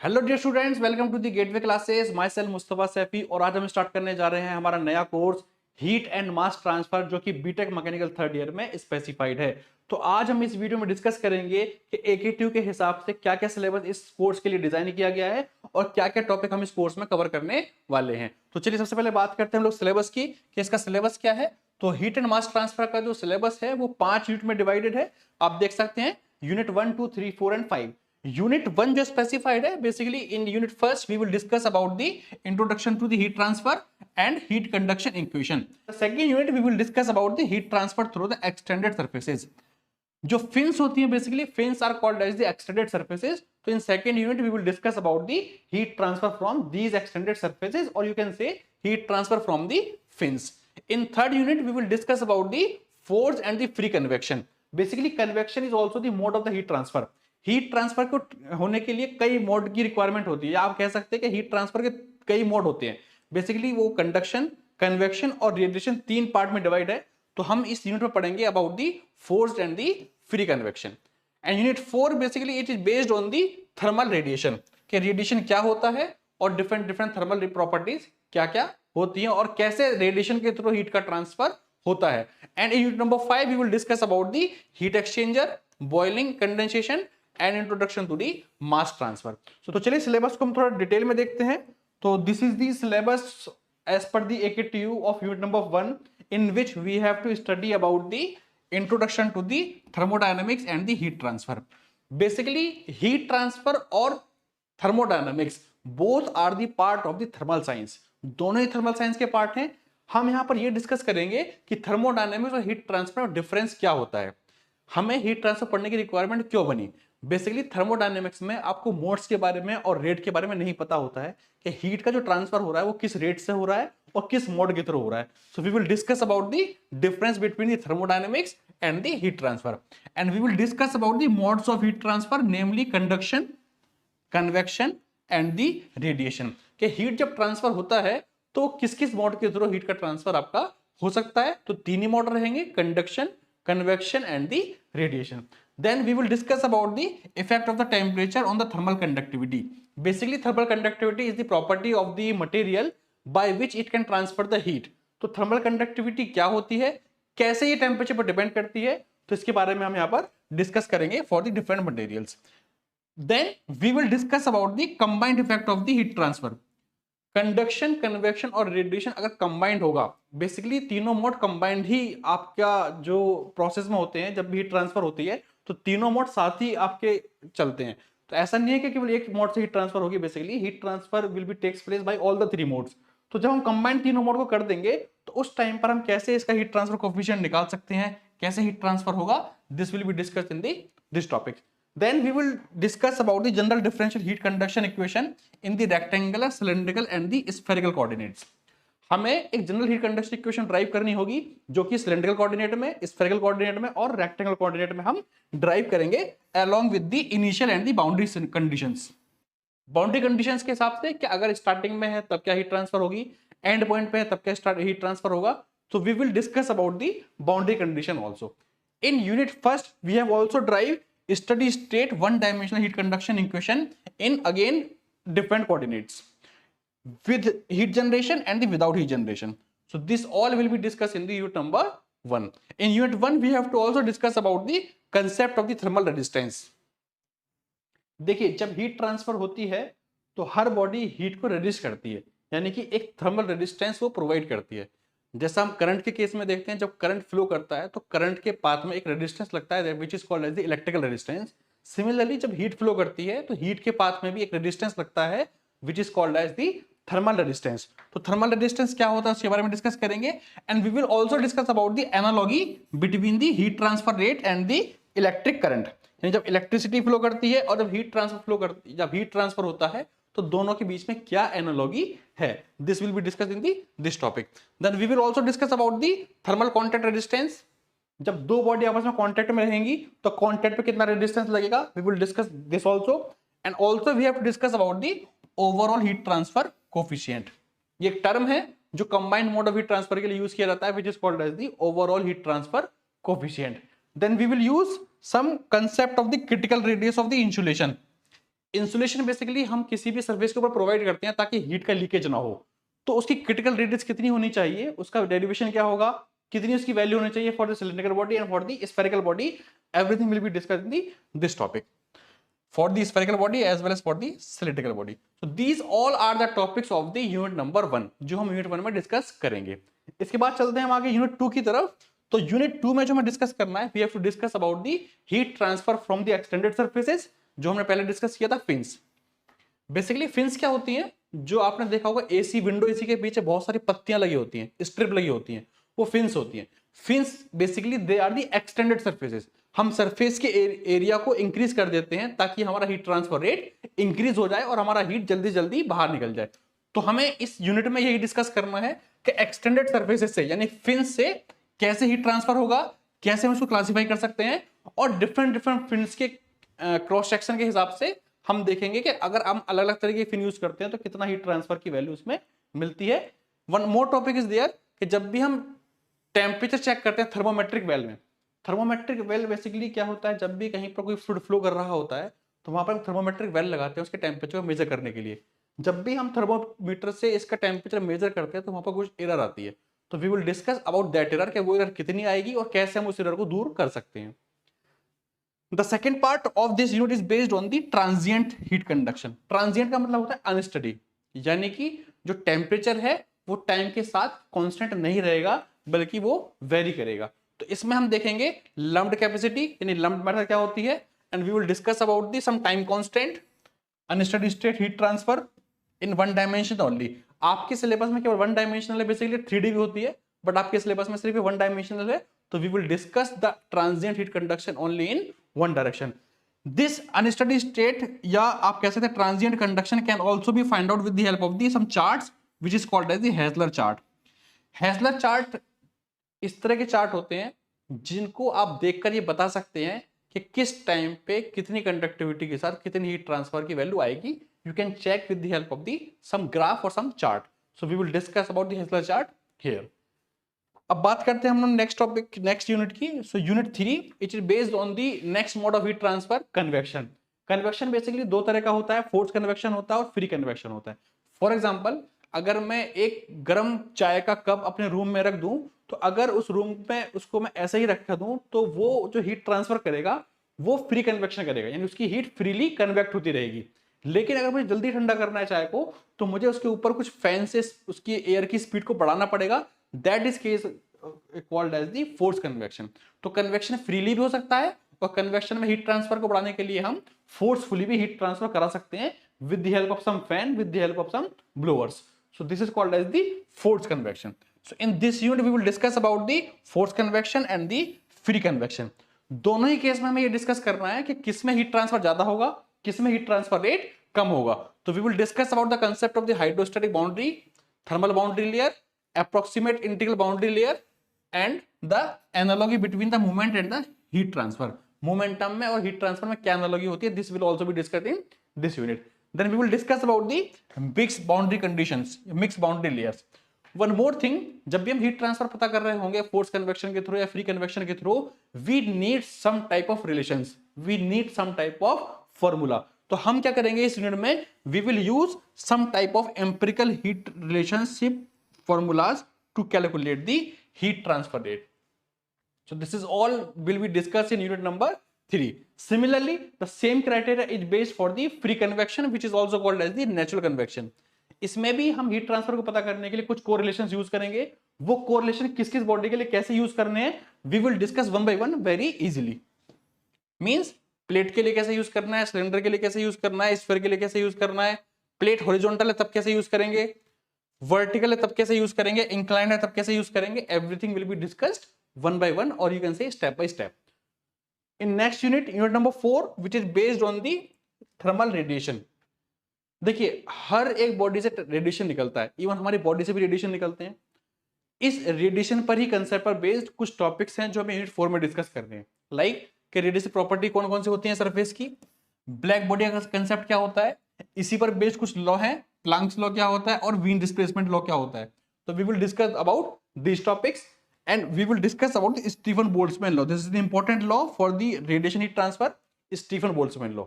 Hello dear students, welcome to the Gateway Classes. Myself Mustafa Saifi और आज हम start करने जा रहे हैं हमारा नया course heat and mass transfer, जो कि बीटेक मैकेनिकल थर्ड ईयर में स्पेसिफाइड है। तो आज हम इस वीडियो में डिस्कस करेंगे कि एकेटीयू के हिसाब से क्या क्या सिलेबस इस कोर्स के लिए डिजाइन किया गया है और क्या क्या टॉपिक हम इस कोर्स में कवर करने वाले हैं। तो चलिए सबसे पहले बात करते हैं हम लोग सिलेबस की कि इसका सिलेबस क्या है। तो हीट एंड मास ट्रांसफर का जो सिलेबस है वो 5 यूनिट में डिवाइडेड है। आप देख सकते हैं यूनिट 1, 2, 3, 4 एंड 5। यूनिट 1 जो स्पेसिफाइड है, basically in unit first we will discuss about the introduction to the heat transfer and heat conduction equation. The second unit we will discuss about the heat transfer through the extended surfaces. जो fins होती है, basically fins are called as the extended surfaces. तो in second unit we will discuss about the heat transfer from these extended surfaces, और you can say heat transfer from the fins. In third unit, we will discuss about the force and the free convection. Basically, convection is also the mode of the heat transfer. Heat transfer को होने के लिए कई mode की requirement होती है। आप कह सकते हैं कि हीट ट्रांसफर के कई मोड होते हैं। बेसिकली वो कंडक्शन, कन्वेक्शन और रेडिएशन 3 पार्ट में डिवाइड है। तो हम इस यूनिट में पढ़ेंगे about the forced and the free convection. And unit 4 basically it is based on the thermal radiation, कि रेडिएशन क्या होता है और डिफरेंट डिफरेंट थर्मल प्रॉपर्टीज क्या क्या होती हैं और कैसे रेडिएशन के थ्रू हीट का ट्रांसफर होता है। And in unit number 5 we will discuss about the heat exchanger, boiling, condensation and introduction to the mass transfer. तो चलिए सिलेबस को हम थोड़ा डिटेल में देखते हैं। तो this is the syllabus as per the AKTU of unit number 1, in which we have to study about the introduction to the thermodynamics and the heat transfer. Basically, heat transfer और thermodynamics both are the part of the thermal science. दोनों ही thermal science के part हैं। हम यहां पर ये discuss करेंगे कि थर्मोडायनेमिक्स और हीट ट्रांसफर में डिफरेंस क्या होता है, हमें हीट ट्रांसफर पढ़ने की रिक्वायरमेंट क्यों बनी। बेसिकली थर्मोडायनेमिक्स में आपको मोड्स के बारे में और रेट के बारे में नहीं पता होता है कि हीट का जो ट्रांसफर हो रहा है वो किस रेट से हो रहा है और किस मोड के थ्रू हो रहा है। So we will discuss about the difference between the thermodynamics and the heat transfer, and we will discuss about the modes of heat transfer, namely conduction, convection and the radiation. कि heat जब transfer होता है तो किस किस mode के through heat का transfer आपका हो सकता है। तो 3 ही मोड रहेंगे, conduction, convection and the radiation. Then we will discuss about the effect of the temperature on the thermal conductivity. Basically thermal conductivity is the property of the material by which it can transfer the heat. तो thermal conductivity क्या होती है, कैसे ये temperature पर depend करती है, तो इसके बारे में हम यहाँ पर डिस्कस करेंगे for the different materials. Then we will discuss about the combined effect of the heat transfer. Conduction, convection और रेडिएशन अगर कंबाइंड होगा, बेसिकली तीनों मोड कंबाइंड ही आपका जो प्रोसेस में होते हैं, जब भी हीट ट्रांसफर होती है तो तीनों मोड साथ ही आपके चलते हैं। तो ऐसा नहीं है कि केवल एक मोड से हीट ट्रांसफर होगी, basically heat transfer will be takes place by all the 3 modes. तो जब हम कंबाइंड तीनों मोड को कर देंगे तो उस टाइम पर हम कैसे इसका हीट ट्रांसफर कोएफिशिएंट निकाल सकते हैं, कैसे हीट ट्रांसफर होगा, this will be discussed in this topic. Then we will discuss about the general differential heat conduction equation in the rectangular, cylindrical and the spherical coordinates. हमें एक general heat conduction equation drive करनी होगी जो कि cylindrical coordinate में, spherical coordinate में और rectangle coordinate में हम ड्राइव करेंगे along with the initial and the boundary conditions. Boundary conditions के हिसाब से कि अगर स्टार्टिंग में है तब क्या हीट ट्रांसफर होगी, एंड पॉइंट पे है तब क्या हीट ट्रांसफर होगा। तो we will discuss about the boundary condition also. In unit first we have also drive steady state one dimensional heat conduction equation in again different coordinates with heat generation and the without heat generation. So this all will be discussed in the unit number 1. In unit 1 we have to also discuss about the concept of the thermal resistance. देखिए जब heat transfer होती है तो हर body heat को resist करती है, यानी कि एक थर्मल रेजिस्टेंस वो प्रोवाइड करती है। जैसा हम करंट के केस में देखते हैं, जब करंट फ्लो करता है तो करंट के पाथ में एक रेजिस्टेंस लगता है which is called as the electrical resistance. Similarly जब हीट फ्लो करती है तो हीट के पाथ में भी एक रेजिस्टेंस लगता है which is called as the thermal resistance. तो थर्मल रेजिस्टेंस क्या होता है उसके बारे में डिस्कस करेंगे। And we will also discuss about the analogy between the heat transfer rate and the electric current. यानी जब इलेक्ट्रिसिटी फ्लो करती है और जब हीट ट्रांसफर होता है तो दोनों के बीच में क्या एनालॉजी है, this will be discuss in this topic. Then we will also discuss about the thermal contact resistance. जब दो बॉडी आपस में कांटेक्ट में रहेंगी तो कांटेक्ट पे कितना रेजिस्टेंस लगेगा, we will discuss this also. And also we have to discuss about the overall heat transfer coefficient. ये एक टर्म है जो combined mode of heat transfer के लिए यूज किया जाता है which is called as the overall heat transfer coefficient. Then we will use some concept of the critical radius of the insulation. Insulation basically हम किसी भी सरफेस के ऊपर प्रोवाइड करते हैं ताकि हीट का लीकेज ना हो। तो उसकी क्रिटिकल रेडियस कितनी होनी चाहिए, उसका डेरिवेशन क्या होगा, कितनी उसकी वैल्यू होनी चाहिए for the cylindrical body and for the spherical body, everything will be discussed in this topic for the spherical body as well as for the cylindrical body. So these all are the topics of the unit number 1 जो हम unit 1 में discuss करेंगे। इसके बाद चलते हैं हम आगे unit 2 की तरफ। तो unit 2 में जो हमें डिस्कस करना है, we have to discuss about the heat transfer from the extended surfaces, जो हमने पहले डिस्कस किया था fins। बेसिकली फिन्स क्या होती हैं, जो आपने देखा होगा एसी, विंडो एसी के पीछे बहुत सारी पत्तियां लगी होती हैं, स्ट्रिप लगी होती हैं, वो फिन्स होती हैं। Fins basically they are the extended surfaces. हम सरफेस के एरिया को इंक्रीज कर देते हैं ताकि हमारा हीट ट्रांसफर रेट इंक्रीज हो जाए और हमारा हीट जल्दी जल्दी बाहर निकल जाए। तो हमें इस यूनिट में यही डिस्कस करना है कि एक्सटेंडेड सरफेसेस से यानी फिन्स से कैसे हीट ट्रांसफर होगा, कैसे हम इसको क्लासिफाई कर सकते हैं, और डिफरेंट डिफरेंट फिन्स के क्रॉस सेक्शन के हिसाब से हम देखेंगे कि अगर हम अलग अलग तरीके के फिन यूज करते हैं तो कितना हीट ट्रांसफर की वैल्यू उसमें मिलती है। One more topic is there कि जब भी हम टेम्परेचर चेक करते हैं थर्मोमेट्रिक वेल में, थर्मोमेट्रिक वेल बेसिकली क्या होता है, जब भी कहीं पर कोई फ्लूइड फ्लो कर रहा होता है तो वहां पर थर्मोमेट्रिक वेल लगाते हैं उसके टेम्परेचर को मेजर करने के लिए। जब भी हम थर्मोमीटर से इसका टेम्परेचर मेजर करते हैं तो वहां पर कुछ एरर आती है। तो we will discuss about that error, कि वो एरर कितनी आएगी और कैसे हम उस एरर को दूर कर सकते हैं। The second part of this unit is based on the transient heat conduction. Transient का मतलब होता है अनस्टडी, यानी कि जो टेम्परेचर है वो टाइम के साथ कांस्टेंट नहीं रहेगा बल्कि वो वेरी करेगा। तो इसमें हम देखेंगे लम्प्ड कैपेसिटी यानी लम्प्ड मैटर क्या होती है, and we will discuss about the some time constant, unsteady state heat transfer in one dimension only. आपके सिलेबस में केवल वन डायमेंशनल है, बेसिकली 3D भी होती है, बट आपके सिलेबस में सिर्फ वन डायमेंशनल है। तो we will discuss the transient heat conduction only in one direction. This unsteady state या आप कह सकते हैं transient conduction can also be find out with the help of the some charts which is called as the Heisler chart. Heisler chart इस तरह के chart होते हैं जिनको आप देखकर ये बता सकते हैं कि किस टाइम पे कितनी कंडक्टिविटी के साथ कितनी हीट ट्रांसफर की वैल्यू आएगी। You can check with the help of the some graph और some chart. So we will discuss about the Heisler chart here. अब बात करते हैं हम लोग नेक्स्ट टॉपिक, नेक्स्ट यूनिट की। So unit 3 it is based on the next mode of heat transfer, convection. Convection basically दो तरह का होता है, फोर्स कन्वेक्शन होता है और फ्री कन्वेक्शन होता है। फॉर एग्जांपल, अगर मैं एक गर्म चाय का कप अपने रूम में रख दूं, तो अगर उस रूम में उसको मैं ऐसे ही रखा दूं तो वो जो हीट ट्रांसफर करेगा वो फ्री कन्वेक्शन करेगा, यानी उसकी हीट फ्रीली कन्वेक्ट होती रहेगी। लेकिन अगर मुझे जल्दी ठंडा करना है चाय को, तो मुझे उसके ऊपर कुछ फैन से उसकी एयर की स्पीड को बढ़ाना पड़ेगा। That is case called as the force convection. तो कन्वेक्शन फ्रीली भी हो सकता है और कन्वेक्शन में हीट ट्रांसफर को बढ़ाने के लिए हम फोर्सफुली भी हीट ट्रांसफर करा सकते हैं with the help of some fan, with the help of some blowers. So this is called as the forced convection. So in this unit we will discuss about the forced convection and the free convection. दोनों ही case में हमें ये discuss करना है कि किस में heat transfer ज्यादा होगा, किस में हीट ट्रांसफर रेट कम होगा। तो we will discuss about the concept of the hydrostatic boundary, thermal boundary layer, approximate integral boundary layer and the analogy between the movement and the heat transfer. Momentum में और heat transfer में क्या analogy होती है, this will also be discussed in this unit. Then we will discuss about the mixed boundary conditions, mixed boundary layers. One more thing, जब भी हम heat transfer पता कर रहे होंगे फोर्स कन्वेक्शन के थ्रू या फ्री कन्वेक्शन के through, we need some type of relations, we need some type of formula. तो हम क्या करेंगे इस यूनिट में, we will use some type of empirical heat relationship formulas to calculate the heat transfer rate. So this is all will be discussed in unit number 3. Similarly, the same criteria is based for the free convection, which is also called as the natural convection. इसमें भी हम heat transfer को पता करने के लिए कुछ correlations use करेंगे। वो कोरिलेशन किस किस बॉडी के लिए कैसे यूज करने हैं, we will discuss one by one very easily. Means plate के लिए कैसे यूज करना है, सिलेंडर के लिए कैसे यूज करना है, स्फीयर के लिए कैसे यूज करना है, प्लेट हॉरिजॉन्टल है तब कैसे यूज करेंगे, वर्टिकल है तब कैसे यूज करेंगे, इंक्लाइंड है तब कैसे यूज करेंगे, everything will be discussed one by one और you can say step by step. In next unit, unit number 4, which is based on the thermal radiation. देखिए हर एक बॉडी से रेडिएशन निकलता है, इवन हमारी बॉडी से भी रेडिएशन निकलते हैं। इस रेडिएशन पर ही कंसेप्ट पर बेस्ड कुछ टॉपिक्स हैं जो हमें यूनिट 4 में डिस्कस कर रहे हैं। लाइक कि रेडिएशन प्रॉपर्टी कौन कौन सी होती है सरफेस की, ब्लैक बॉडी का कंसेप्ट क्या होता है, इसी पर बेस्ड कुछ लॉ है, प्लैंक्स लॉ क्या होता है और वीन डिस्प्लेसमेंट लॉ क्या होता है। तो we will discuss about these topics and we will discuss about the Stephen Boltzmann law. This is the important law for the radiation heat transfer, Stephen Boltzmann law.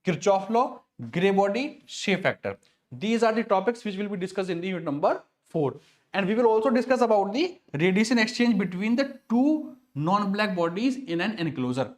Kirchhoff law, gray body, shape factor. These are the topics which will be discussed in the unit number 4. And we will also discuss about the radiation exchange between the two non-black bodies in an enclosure.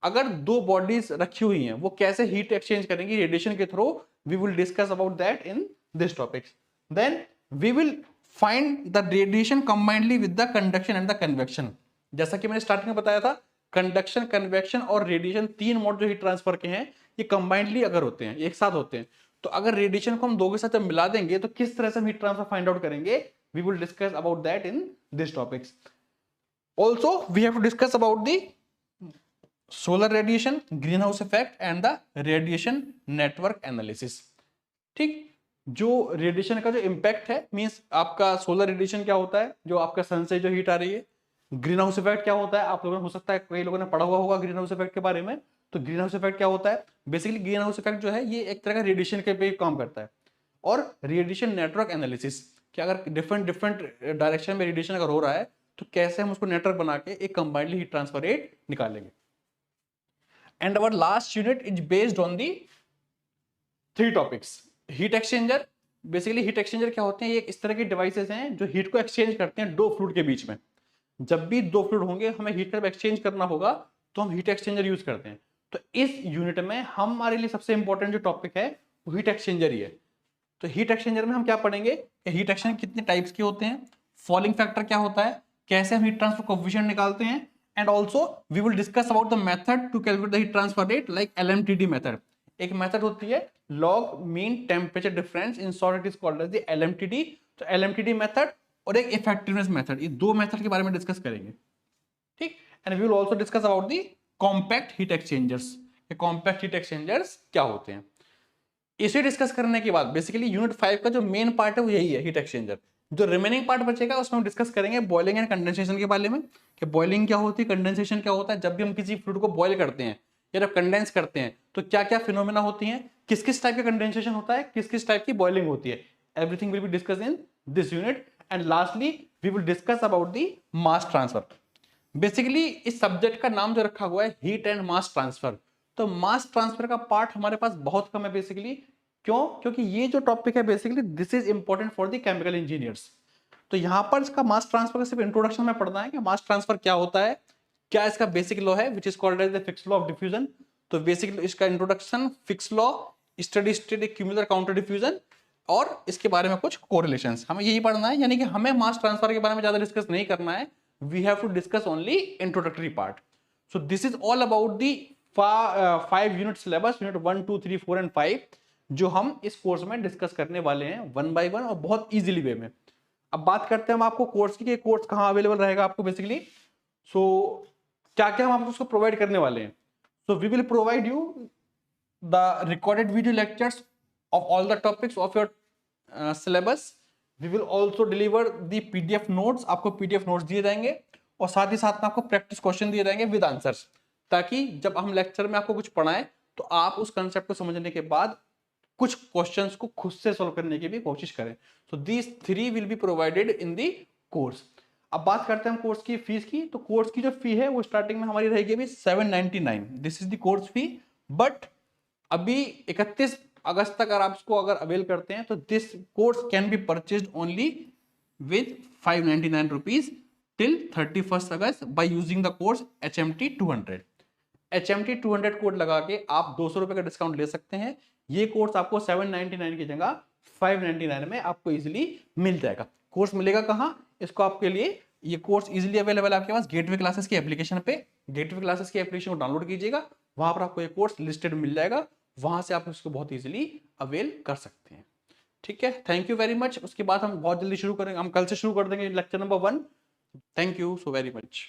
अगर दो bodies रखी हुई हैं वो कैसे heat exchange करेंगी radiation के थ्रू, we will discuss about that in this topics. Then we will find the radiation combinedly with the conduction and the convection. जैसा कि मैंने स्टार्टिंग में बताया था, कंडक्शन, कन्वेक्शन और रेडिएशन, तीन मोड जो हीट ट्रांसफर के हैं ये कंबाइंडली अगर होते हैं, एक साथ होते हैं, तो अगर रेडिएशन को हम दो के साथ जब मिला देंगे तो किस तरह से हम हीट ट्रांसफर फाइंड आउट करेंगे, we will discuss about that in this topics. Also we have to discuss about the solar radiation, green house effect and the radiation network analysis. ठीक, जो रेडिएशन का जो इम्पैक्ट है, means आपका solar radiation क्या होता है, जो आपका सन से जो हीट आ रही है. ग्रीन हाउस इफेक्ट क्या होता है, आप लोगों ने हो सकता है कई लोगों ने पढ़ा हुआ होगा ग्रीन हाउस इफेक्ट के बारे में. तो ग्रीन हाउस इफेक्ट क्या होता है, बेसिकली ग्रीन हाउस इफेक्ट जो है ये एक तरह का रेडिएशन के पे काम करता है. और रेडिएशन नेटवर्क एनालिसिस, कि अगर डिफरेंट डायरेक्शन में रेडिएशन अगर हो रहा है तो कैसे हम उसको नेटवर्क बना के एक कंबाइंडली हीट ट्रांसफर रेट निकालेंगे. And our last unit is based on the 3 topics. Heat exchanger. Basically heat exchanger क्या होते हैं, ये इस तरह के डिवाइसेस हैं जो हीट को एक्सचेंज करते हैं दो फ्लूइड के बीच में. जब भी दो फ्लूइड होंगे हमें हीट का एक्सचेंज करना होगा तो हम हीट एक्सचेंजर यूज करते हैं. तो इस यूनिट में हमारे लिए सबसे इंपॉर्टेंट जो टॉपिक है वो हीट एक्सचेंजर ही है. तो हीट एक्सचेंजर में हम क्या पढ़ेंगे, हीट एक्सचेंजर कितने टाइप्स के होते हैं, फॉलिंग फैक्टर क्या होता है, कैसे हम हीट ट्रांसफर कोएफिशिएंट निकालते हैं, and also we will discuss about the method to calculate the heat transfer rate like LMTD method. एक मेथड होती है log mean temperature difference, in short it is called as the LMTD. तो LMTD method और एक effectiveness method, ये दो method के बारे में डिस्कस करेंगे. ठीक, and we will also discuss about the compact heat exchangers. ये कॉम्पैक्ट हीट एक्सचेंजर्स क्या होते हैं, इसे डिस्कस करने के बाद बेसिकली यूनिट 5 का जो मेन पार्ट है वो यही है, हीट एक्सचेंजर. जो रिमेनिंग पार्ट बचेगा उसमें हम डिस्कस करेंगे बॉइलिंग एंड कंडेंसेशन के बारे में, कि बॉइलिंग क्या होती है, कंडेंसेशन क्या होता है. जब भी हम किसी फ्लूइड को बॉइल करते हैं या जब कंडेंस करते हैं तो क्या क्या फिनोमेना होती हैं, किस किस टाइप का कंडेंसेशन होता है, किस किस टाइप की बॉइलिंग होती है. Everything will be discuss in this unit. And lastly we will discuss about the mass transfer. Basically इस सब्जेक्ट का नाम जो रखा हुआ है हीट एंड मास ट्रांसफर. तो मास ट्रांसफर का पार्ट हमारे पास बहुत कम है बेसिकली. क्यों, क्योंकि ये जो टॉपिक है basically this is important for the chemical engineers. तो यहां पर इसका मास ट्रांसफर का सिर्फ इंट्रोडक्शन में पढ़ना है कि मास ट्रांसफर क्या होता है, क्या इसका बेसिक लॉ है which is called as the Fick's law of diffusion. तो बेसिक इसका introduction, Fick's law, steady state, equimolar counter diffusion और इसके बारे में कुछ कोरिलेशंस, हमें यही पढ़ना है. यानी कि हमें मास ट्रांसफर के बारे में ज्यादा डिस्कस नहीं करना है, we have to discuss only introductory part. So this is all about the 5 unit syllabus, unit 1, 2, 3, 4 and 5, जो हम इस कोर्स में डिस्कस करने वाले हैं 1 by 1 और बहुत इजीली वे में. अब बात करते हैं हम आपको कोर्स की, कोर्स कहाँ अवेलेबल रहेगा आपको बेसिकली. सो क्या क्या हम आपको उसको प्रोवाइड करने वाले हैं. So we will provide you the recorded video lectures of all the topics of your syllabus. We will also deliver the PDF notes, आपको PDF नोट्स दिए जाएंगे और साथ ही साथ में आपको प्रैक्टिस क्वेश्चन दिए जाएंगे विद आंसर्स, ताकि जब हम लेक्चर में आपको कुछ पढ़ाएं तो आप उस कंसेप्ट को समझने के बाद कुछ क्वेश्चंस को खुद से सॉल्व करने की भी कोशिश करें. So these 3 will be provided in the course. अब बात करते हैं हम कोर्स की फीस की. तो कोर्स की जो फी है वो स्टार्टिंग में हमारी रहेगी अभी 799. This is the course fee. But अभी 31 अगस्त तक अगर आप इसको अगर अवेल करते हैं तो this course can be purchased only with 599 rupees till 31 August by using the course HMT 200. HMT 200 code लगा के आप 200 रुपए का डिस्काउंट ले सकते हैं. ये कोर्स आपको 799 की जगह 599 में आपको इजीली मिल जाएगा. कोर्स मिलेगा कहाँ, इसको आपके लिए ये कोर्स इजीली अवेलेबल है आपके पास गेटवे क्लासेस की एप्लीकेशन पे. गेटवे क्लासेस की एप्लीकेशन को डाउनलोड कीजिएगा, वहां पर आपको ये कोर्स लिस्टेड मिल जाएगा, वहां से आप इसको बहुत इजीली अवेल कर सकते हैं. ठीक है, थैंक यू वेरी मच. उसके बाद हम बहुत जल्दी शुरू करेंगे, हम कल से शुरू कर देंगे lecture number 1. Thank you so very much.